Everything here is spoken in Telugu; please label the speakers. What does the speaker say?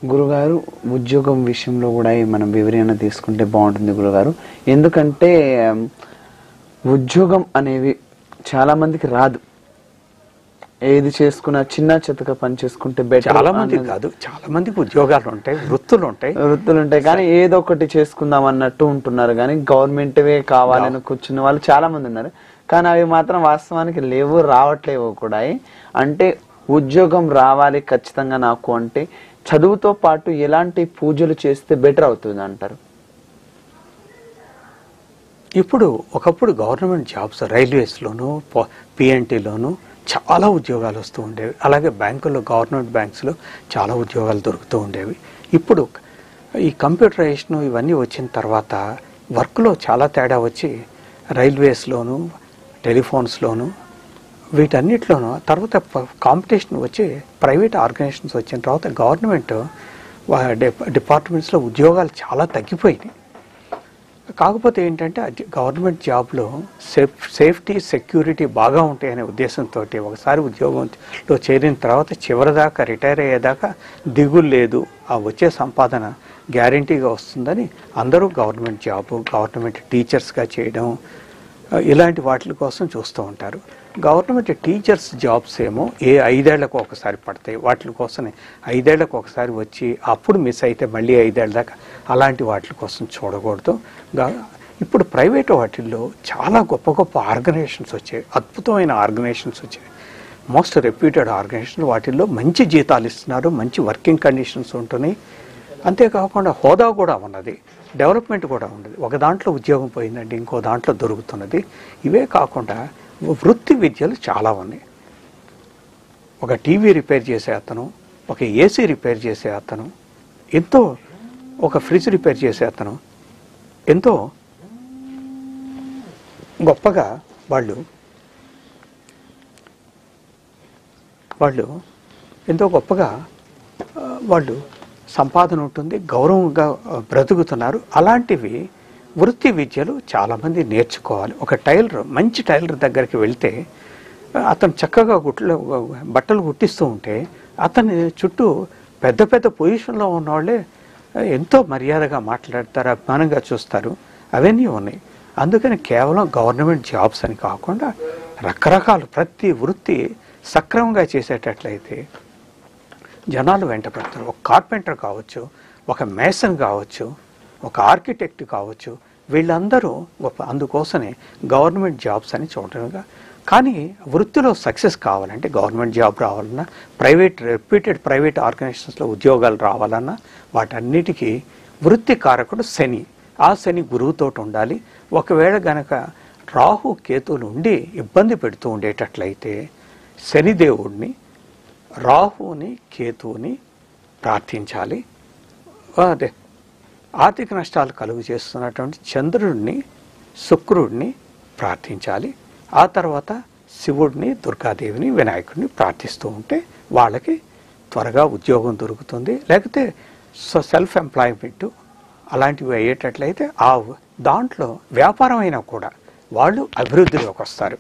Speaker 1: గురుగారు ఉద్యోగం విషయంలో కూడా మనం వివరణ తీసుకుంటే బాగుంటుంది గురుగారు. ఎందుకంటే ఉద్యోగం అనేవి చాలా మందికి రాదు. ఏది చేసుకున్నా చిన్న చితక పని చేసుకుంటే బెటర్.
Speaker 2: చాలా మంది కాదు, చాలా మందికి ఉద్యోగాలు ఉంటాయి, వృత్తులు ఉంటాయి,
Speaker 1: కానీ ఏదో ఒకటి చేసుకుందాం అన్నట్టు ఉంటున్నారు. కానీ గవర్నమెంట్వే కావాలని కూర్చున్న వాళ్ళు చాలా మంది ఉన్నారు. కానీ అవి మాత్రం వాస్తవానికి లేవు, రావట్లేవు కూడా. అంటే ఉద్యోగం రావాలి ఖచ్చితంగా నాకు అంటే చదువుతో పాటు ఎలాంటి పూజలు చేస్తే బెటర్ అవుతుంది అంటారు?
Speaker 2: ఇప్పుడు ఒకప్పుడు గవర్నమెంట్ జాబ్స్ రైల్వేస్లోను పిఎన్టీలోను చాలా ఉద్యోగాలు వస్తూ ఉండేవి. అలాగే బ్యాంకుల్లో, గవర్నమెంట్ బ్యాంక్స్లో చాలా ఉద్యోగాలు దొరుకుతూ ఉండేవి. ఇప్పుడు ఈ కంప్యూటరైజేషన్ ఇవన్నీ వచ్చిన తర్వాత వర్క్లో చాలా తేడా వచ్చి రైల్వేస్లోను, టెలిఫోన్స్లోను, వీటన్నిటిలోనూ తర్వాత కాంపిటీషన్ వచ్చి ప్రైవేట్ ఆర్గనైజేషన్స్ వచ్చిన తర్వాత గవర్నమెంట్ డిపార్ట్మెంట్స్లో ఉద్యోగాలు చాలా తగ్గిపోయినాయి. కాకపోతే ఏంటంటే గవర్నమెంట్ జాబ్లో సేఫ్టీ, సెక్యూరిటీ బాగా ఉంటాయనే ఉద్దేశంతో ఒకసారి ఉద్యోగంలో చేరిన తర్వాత చివరిదాకా రిటైర్ అయ్యేదాకా దిగులు లేదు, ఆ వచ్చే సంపాదన గ్యారంటీగా వస్తుందని అందరూ గవర్నమెంట్ జాబ్, గవర్నమెంట్ టీచర్స్గా చేయడం ఇలాంటి వాటి కోసం చూస్తూ ఉంటారు. గవర్నమెంట్ టీచర్స్ జాబ్స్ ఏమో 5 ఏళ్లకు ఒకసారి పడతాయి. వాటి కోసం 5 ఏళ్లకు ఒకసారి వచ్చి అప్పుడు మిస్ అయితే మళ్ళీ 5 ఏళ్ళ దాకా అలాంటి వాటి కోసం చూడకూడదు. ఇప్పుడు ప్రైవేట్ వాటిల్లో చాలా గొప్ప గొప్ప ఆర్గనైజేషన్స్ వచ్చాయి, అద్భుతమైన ఆర్గనైజేషన్స్ వచ్చాయి, మోస్ట్ రెప్యూటెడ్ ఆర్గనైజేషన్. వాటిల్లో మంచి జీతాలు ఇస్తున్నారు, మంచి వర్కింగ్ కండిషన్స్ ఉంటున్నాయి. అంతేకాకుండా హోదా కూడా ఉన్నది, డెవలప్మెంట్ కూడా ఉన్నది. ఒక దాంట్లో ఉద్యోగం పోయిందండి, ఇంకో దాంట్లో దొరుకుతున్నది. ఇవే కాకుండా వృత్తి విద్యలు చాలా ఉన్నాయి. ఒక టీవీ రిపేర్ చేసే అతను, ఒక ఏసీ రిపేర్ చేసే అతను, ఒక ఫ్రిడ్జ్ రిపేర్ చేసే అతను ఎంతో గొప్పగా వాళ్ళు ఎంతో గొప్పగా వాళ్ళు సంపాదన ఉంటుంది, గౌరవంగా బ్రతుకుతున్నారు. అలాంటివి వృత్తి విద్యలు చాలామంది నేర్చుకోవాలి. ఒక టైలర్, మంచి టైలర్ దగ్గరికి వెళ్తే అతను చక్కగా బట్టలు కుట్టిస్తూ ఉంటే అతని చుట్టూ పెద్ద పెద్ద పొజిషన్లో ఉన్నవాళ్ళే ఎంతో మర్యాదగా మాట్లాడతారు, అభిమానంగా చూస్తారు. అవన్నీ ఉన్నాయి. అందుకని కేవలం గవర్నమెంట్ జాబ్స్ అని కాకుండా రకరకాల ప్రతి వృత్తి సక్రమంగా చేసేటట్లయితే జనాలు వెంట పెడతారు. ఒక కార్పెంటర్ కావచ్చు, ఒక మేసన్ కావచ్చు, ఒక ఆర్కిటెక్ట్ కావచ్చు, వీళ్ళందరూ గొప్ప. అందుకోసమే గవర్నమెంట్ జాబ్స్ అని చూడటంగా. కానీ వృత్తిలో సక్సెస్ కావాలంటే గవర్నమెంట్ జాబ్ రావాలన్నా, రెప్యూటెడ్ ప్రైవేట్ ఆర్గనైజేషన్స్లో ఉద్యోగాలు రావాలన్నా వాటన్నిటికీ వృత్తి కారకుడు శని. ఆ శని గురువుతో ఉండాలి. ఒకవేళ గనక రాహు కేతువులు ఉండి ఇబ్బంది పెడుతూ ఉండేటట్లయితే శనిదేవుడిని, రాహుని, కేతువుని ప్రార్థించాలి. అదే ఆర్థిక నష్టాలు కలుగు చేస్తున్నటువంటి చంద్రుడిని, శుక్రుడిని ప్రార్థించాలి. ఆ తర్వాత శివుడిని, దుర్గాదేవిని, వినాయకుడిని ప్రార్థిస్తూ ఉంటే వాళ్ళకి త్వరగా ఉద్యోగం దొరుకుతుంది. లేకపోతే సెల్ఫ్ ఎంప్లాయ్మెంట్ అలాంటివి అయ్యేటట్లయితే దాంట్లో వ్యాపారం అయినా కూడా వాళ్ళు అభివృద్ధిలోకి వస్తారు.